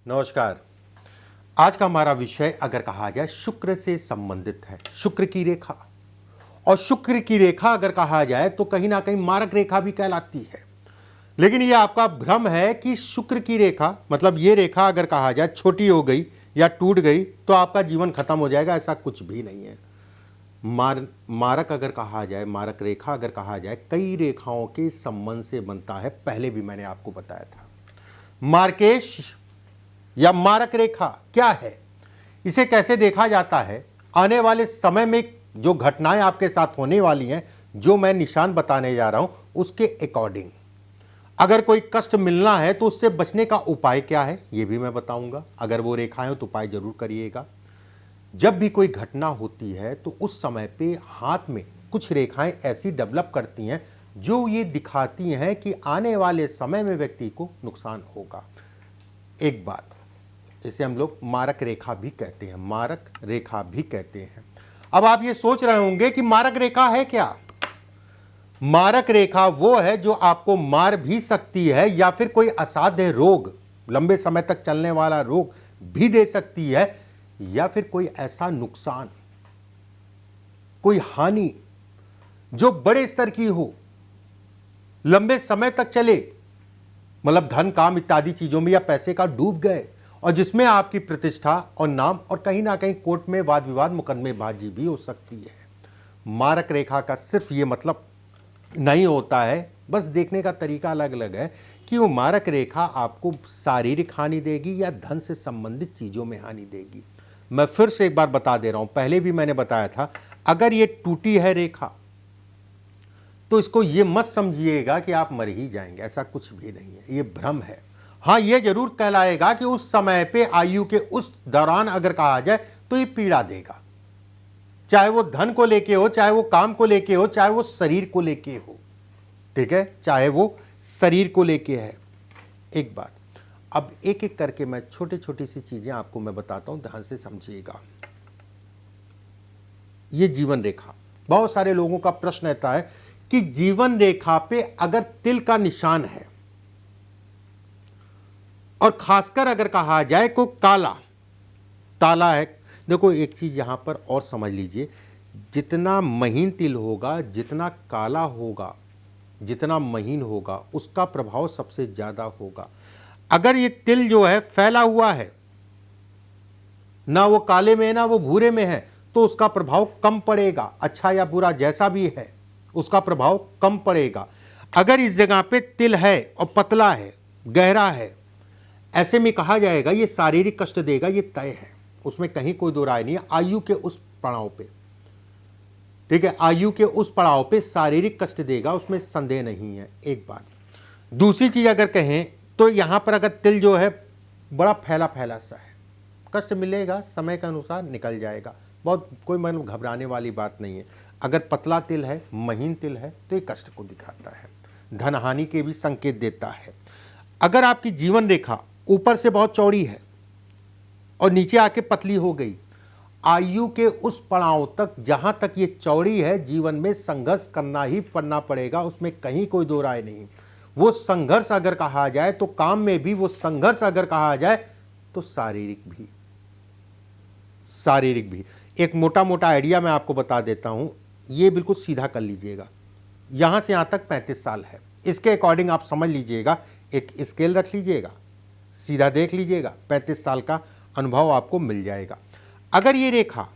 नमस्कार। आज का हमारा विषय अगर कहा जाए शुक्र से संबंधित है, शुक्र की रेखा। और शुक्र की रेखा अगर कहा जाए तो कहीं ना कहीं मारक रेखा भी कहलाती है। लेकिन यह आपका भ्रम है कि शुक्र की रेखा मतलब ये रेखा अगर कहा जाए छोटी हो गई या टूट गई तो आपका जीवन खत्म हो जाएगा, ऐसा कुछ भी नहीं है। मारक अगर कहा जाए, मारक रेखा अगर कहा जाए, कई रेखाओं के संबंध से बनता है। पहले भी मैंने आपको बताया था। मार्केश या मारक रेखा क्या है, इसे कैसे देखा जाता है, आने वाले समय में जो घटनाएं आपके साथ होने वाली हैं, जो मैं निशान बताने जा रहा हूं, उसके अकॉर्डिंग अगर कोई कष्ट मिलना है तो उससे बचने का उपाय क्या है, यह भी मैं बताऊंगा। अगर वो रेखाएं हो तो उपाय जरूर करिएगा। जब भी कोई घटना होती है तो उस समय पे हाथ में कुछ रेखाएं ऐसी डेवलप करती हैं जो ये दिखाती हैं कि आने वाले समय में व्यक्ति को नुकसान होगा। एक बात, इसे हम लोग मारक रेखा भी कहते हैं, मारक रेखा भी कहते हैं। अब आप ये सोच रहे होंगे कि मारक रेखा है क्या। मारक रेखा वो है जो आपको मार भी सकती है या फिर कोई असाध्य रोग, लंबे समय तक चलने वाला रोग भी दे सकती है, या फिर कोई ऐसा नुकसान, कोई हानि जो बड़े स्तर की हो, लंबे समय तक चले, मतलब धन काम इत्यादि चीजों में या पैसे का डूब गए, और जिसमें आपकी प्रतिष्ठा और नाम और कहीं ना कहीं कोर्ट में वाद विवाद मुकदमेबाजी भी हो सकती है। मारक रेखा का सिर्फ ये मतलब नहीं होता है, बस देखने का तरीका अलग अलग है कि वो मारक रेखा आपको शारीरिक हानि देगी या धन से संबंधित चीज़ों में हानि देगी। मैं फिर से एक बार बता दे रहा हूँ, पहले भी मैंने बताया था, अगर ये टूटी है रेखा तो इसको ये मत समझिएगा कि आप मर ही जाएंगे, ऐसा कुछ भी नहीं है, ये भ्रम है। हाँ, ये जरूर कहलाएगा कि उस समय पे आयु के उस दौरान अगर कहा जाए तो ये पीड़ा देगा, चाहे वो धन को लेके हो, चाहे वो काम को लेके हो, चाहे वो शरीर को लेके हो, ठीक है, चाहे वो शरीर को लेके है। एक बात, अब एक एक करके मैं छोटी छोटी सी चीजें आपको मैं बताता हूं, ध्यान से समझिएगा। ये जीवन रेखा, बहुत सारे लोगों का प्रश्न रहता है कि जीवन रेखा पे अगर तिल का निशान है और खासकर अगर कहा जाए को काला ताला है। देखो एक चीज यहां पर और समझ लीजिए, जितना महीन तिल होगा, जितना काला होगा, जितना महीन होगा, उसका प्रभाव सबसे ज्यादा होगा। अगर ये तिल जो है फैला हुआ है, ना वो काले में है ना वो भूरे में है, तो उसका प्रभाव कम पड़ेगा। अच्छा या बुरा जैसा भी है, उसका प्रभाव कम पड़ेगा। अगर इस जगह पे तिल है और पतला है, गहरा है, ऐसे में कहा जाएगा ये शारीरिक कष्ट देगा, ये तय है, उसमें कहीं कोई दो राय नहीं है। आयु के उस पड़ाव पे, ठीक है, आयु के उस पड़ाव पे शारीरिक कष्ट देगा, उसमें संदेह नहीं है। एक बात, दूसरी चीज अगर कहें तो यहां पर अगर तिल जो है बड़ा फैला फैला सा है, कष्ट मिलेगा, समय के अनुसार निकल जाएगा, बहुत कोई मतलब घबराने वाली बात नहीं है। अगर पतला तिल है, महीन तिल है, तो ये कष्ट को दिखाता है, धन हानि के भी संकेत देता है। अगर आपकी जीवन रेखा ऊपर से बहुत चौड़ी है और नीचे आके पतली हो गई, आयु के उस पड़ाव तक जहां तक ये चौड़ी है, जीवन में संघर्ष करना ही पड़ना पड़ेगा, उसमें कहीं कोई दो राय नहीं। वो संघर्ष अगर कहा जाए तो काम में भी, वो संघर्ष अगर कहा जाए तो शारीरिक भी, शारीरिक भी। एक मोटा मोटा आइडिया मैं आपको बता देता हूं, ये बिल्कुल सीधा कर लीजिएगा। यहां से यहां तक 35 साल है, इसके अकॉर्डिंग आप समझ लीजिएगा, एक स्केल रख लीजिएगा, सीधा देख लीजिएगा, 35 साल का अनुभव आपको मिल जाएगा। अगर ये रेखा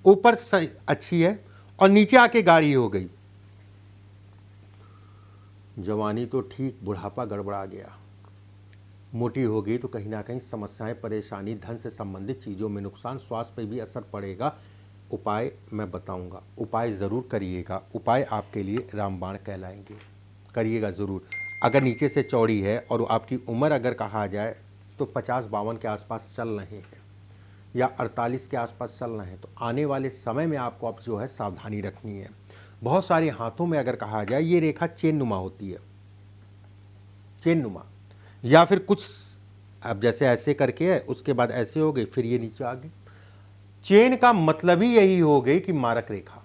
ऊपर से अच्छी है और नीचे आके गाढ़ी हो गई, जवानी तो ठीक, बुढ़ापा गड़बड़ा गया, मोटी हो गई तो कहीं ना कहीं समस्याएं, परेशानी, धन से संबंधित चीज़ों में नुकसान, स्वास्थ्य पर भी असर पड़ेगा। उपाय मैं बताऊंगा, उपाय ज़रूर करिएगा, उपाय आपके लिए रामबाण कहलाएंगे, करिएगा ज़रूर। अगर नीचे से चौड़ी है और आपकी उम्र अगर कहा जाए तो 50-52 के आसपास चल रहे हैं या 48 के आसपास चल रहे हैं, तो आने वाले समय में आपको अब जो है सावधानी रखनी है। बहुत सारे हाथों में अगर कहा जाए ये रेखा चेन नुमा होती है, चेन नुमा, या फिर कुछ अब जैसे ऐसे करके है, उसके बाद ऐसे हो गई, फिर ये नीचे आ गई। चेन का मतलब ही यही हो गई कि मारक रेखा,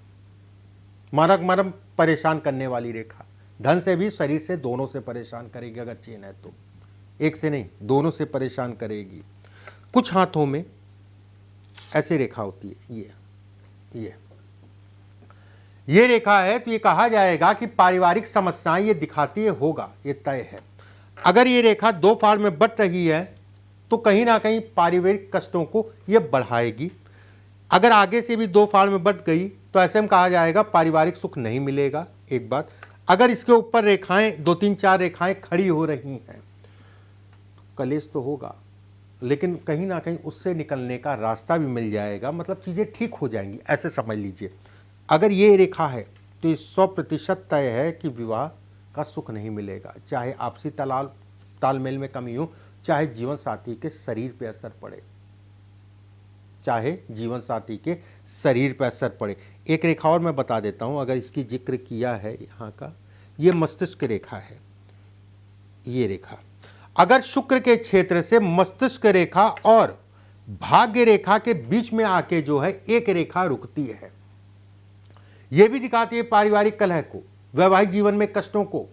मारक मरम परेशान करने वाली रेखा, धन से भी शरीर से दोनों से परेशान करेगी अगर चेन है तो। एक से नहीं, दोनों से परेशान करेगी। कुछ हाथों में ऐसे रेखा होती है, ये रेखा है तो ये कहा जाएगा कि पारिवारिक समस्याएं ये दिखाती है, होगा, ये तय है। अगर ये रेखा दो फाड़ में बट रही है तो कहीं ना कहीं पारिवारिक कष्टों को ये बढ़ाएगी। अगर आगे से भी दो फाड़ में बट गई तो ऐसे में कहा जाएगा पारिवारिक सुख नहीं मिलेगा। एक बात, अगर इसके ऊपर रेखाएं 2-3-4 रेखाएं खड़ी हो रही हैं, कलेश तो होगा, लेकिन कहीं ना कहीं उससे निकलने का रास्ता भी मिल जाएगा, मतलब चीज़ें ठीक हो जाएंगी, ऐसे समझ लीजिए। अगर ये रेखा है तो ये 100% तय है कि विवाह का सुख नहीं मिलेगा, चाहे आपसी तालमेल में कमी हो, चाहे जीवन साथी के शरीर पे असर पड़े, चाहे जीवन साथी के शरीर पर असर पड़े। एक रेखा और मैं बता देता हूं, अगर इसकी जिक्र किया है यहाँ का, ये मस्तिष्क रेखा है। ये रेखा अगर शुक्र के क्षेत्र से मस्तिष्क रेखा और भाग्य रेखा के बीच में आके जो है एक रेखा रुकती है, यह भी दिखाती है पारिवारिक कलह को, वैवाहिक जीवन में कष्टों को।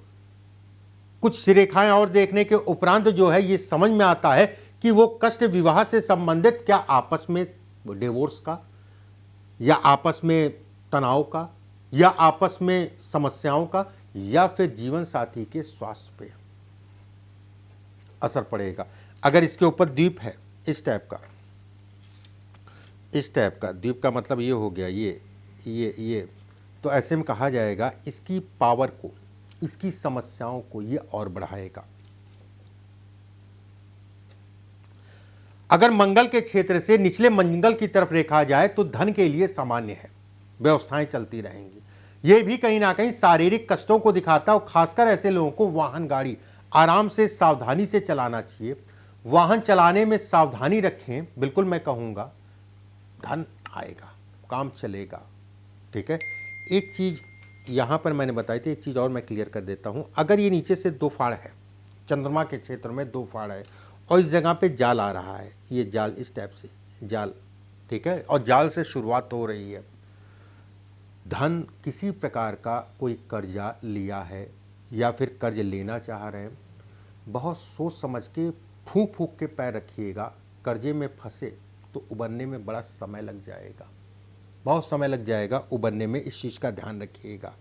कुछ रेखाएं और देखने के उपरांत जो है ये समझ में आता है कि वो कष्ट विवाह से संबंधित, क्या आपस में डिवोर्स का, या आपस में तनाव का, या आपस में समस्याओं का, या फिर जीवन साथी के स्वास्थ्य पे असर पड़ेगा। अगर इसके ऊपर द्वीप है इस टाइप का द्वीप का मतलब ये हो गया, ये तो ऐसे में कहा जाएगा इसकी पावर को, इसकी समस्याओं को ये और बढ़ाएगा। अगर मंगल के क्षेत्र से निचले मंगल की तरफ रेखा जाए तो धन के लिए सामान्य है, व्यवस्थाएं चलती रहेंगी। ये भी कहीं ना कहीं शारीरिक कष्टों को दिखाता है, और खासकर ऐसे लोगों को वाहन गाड़ी आराम से सावधानी से चलाना चाहिए। वाहन चलाने में सावधानी रखें, बिल्कुल मैं कहूँगा, धन आएगा, काम चलेगा। ठीक है, एक चीज़ यहाँ पर मैंने बताई थी, एक चीज़ और मैं क्लियर कर देता हूँ। अगर ये नीचे से दो फाड़ है, चंद्रमा के क्षेत्र में दो फाड़ है, और इस जगह पे जाल आ रहा है, ये जाल इस टाइप से जाल, ठीक है, और जाल से शुरुआत हो रही है, धन किसी प्रकार का कोई कर्जा लिया है या फिर कर्ज लेना चाह रहे हैं, बहुत सोच समझ के फूंक फूंक के पैर रखिएगा। कर्जे में फंसे तो उबरने में बड़ा समय लग जाएगा, बहुत समय लग जाएगा उबरने में, इस चीज़ का ध्यान रखिएगा।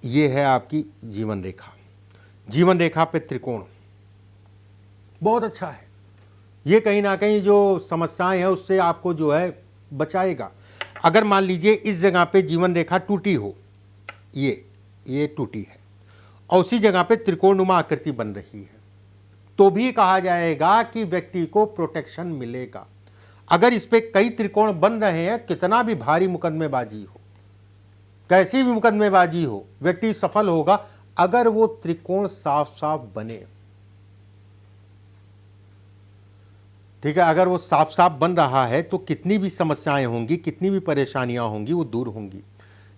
ये है आपकी जीवन रेखा। जीवन रेखा पे त्रिकोण बहुत अच्छा है, ये कहीं ना कहीं जो समस्याएं हैं उससे आपको जो है बचाएगा। अगर मान लीजिए इस जगह पे जीवन रेखा टूटी हो, ये टूटी है और उसी जगह पे त्रिकोणनुमा आकृति बन रही है, तो भी कहा जाएगा कि व्यक्ति को प्रोटेक्शन मिलेगा। अगर इस पे कई त्रिकोण बन रहे हैं, कितना भी भारी मुकदमेबाजी हो, कैसी भी मुकदमेबाजी हो, व्यक्ति सफल होगा अगर वो त्रिकोण साफ साफ बने। ठीक है, अगर वो साफ साफ बन रहा है तो कितनी भी समस्याएं होंगी, कितनी भी परेशानियां होंगी, वो दूर होंगी।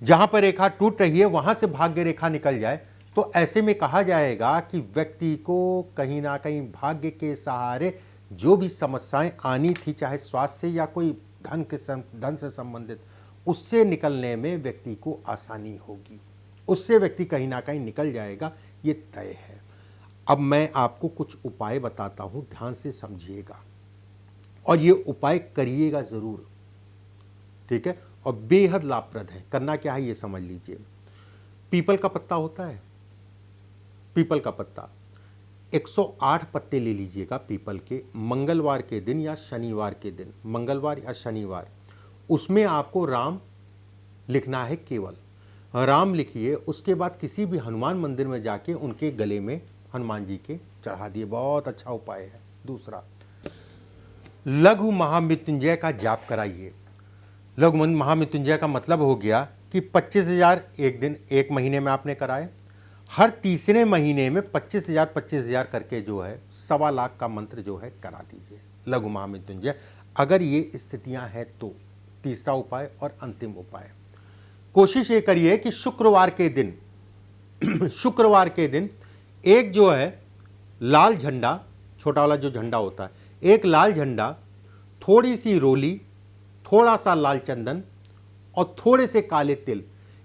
जहां पर रेखा टूट रही है वहां से भाग्य रेखा निकल जाए तो ऐसे में कहा जाएगा कि व्यक्ति को कहीं ना कहीं भाग्य के सहारे जो भी समस्याएं आनी थी, चाहे स्वास्थ्य से या कोई धन से संबंधित, उससे निकलने में व्यक्ति को आसानी होगी, उससे व्यक्ति कहीं ना कहीं निकल जाएगा, ये तय है। अब मैं आपको कुछ उपाय बताता हूं, ध्यान से समझिएगा और ये उपाय करिएगा ज़रूर। ठीक है, और बेहद लाभप्रद है। करना क्या है ये समझ लीजिए। पीपल का पत्ता होता है, पीपल का पत्ता 108 पत्ते ले लीजिएगा पीपल के, मंगलवार के दिन या शनिवार के दिन, मंगलवार या शनिवार, उसमें आपको राम लिखना है, केवल राम लिखिए। उसके बाद किसी भी हनुमान मंदिर में जाके उनके गले में हनुमान जी के चढ़ा दिए, बहुत अच्छा उपाय है। दूसरा, लघु महामृत्युंजय का जाप कराइए। लघु महामृत्युंजय का मतलब हो गया कि 25,000 एक दिन, एक महीने में आपने कराए, हर तीसरे महीने में 25,000 करके जो है 1.25 लाख का मंत्र जो है करा दीजिए, लघु महामृत्युंजय। अगर ये स्थितियां हैं तो तीसरा उपाय और अंतिम उपाय, कोशिश ये करिए कि शुक्रवार के दिन एक जो है लाल झंडा, छोटा वाला जो झंडा होता है, एक लाल झंडा, थोड़ी सी रोली, थोड़ा सा लाल चंदन और थोड़े से काले तिल,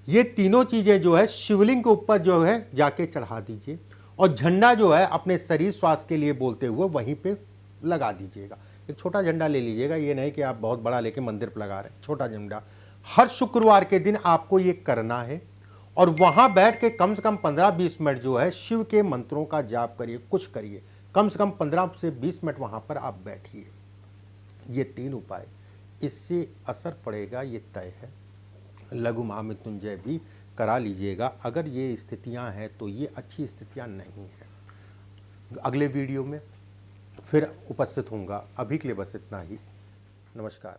ये तीनों चीज़ें जो है शिवलिंग के ऊपर जो है जाके चढ़ा दीजिए और झंडा जो है अपने शरीर स्वास्थ्य के लिए बोलते हुए वहीं पे लगा दीजिएगा। एक छोटा झंडा ले लीजिएगा, ये नहीं कि आप बहुत बड़ा लेके मंदिर पर लगा रहे हैं, छोटा झंडा। हर शुक्रवार के दिन आपको ये करना है और वहां बैठ के कम से कम 15-20 मिनट जो है शिव के मंत्रों का जाप करिए, कुछ करिए, कम से कम 15 से 20 मिनट वहां पर आप बैठिए। ये 3 उपाय, इससे असर पड़ेगा ये तय है। लघु महामृत्युंजय भी करा लीजिएगा। अगर ये स्थितियां हैं तो ये अच्छी स्थितियां नहीं है। अगले वीडियो में फिर उपस्थित होऊंगा। अभी के लिए बस इतना ही। नमस्कार।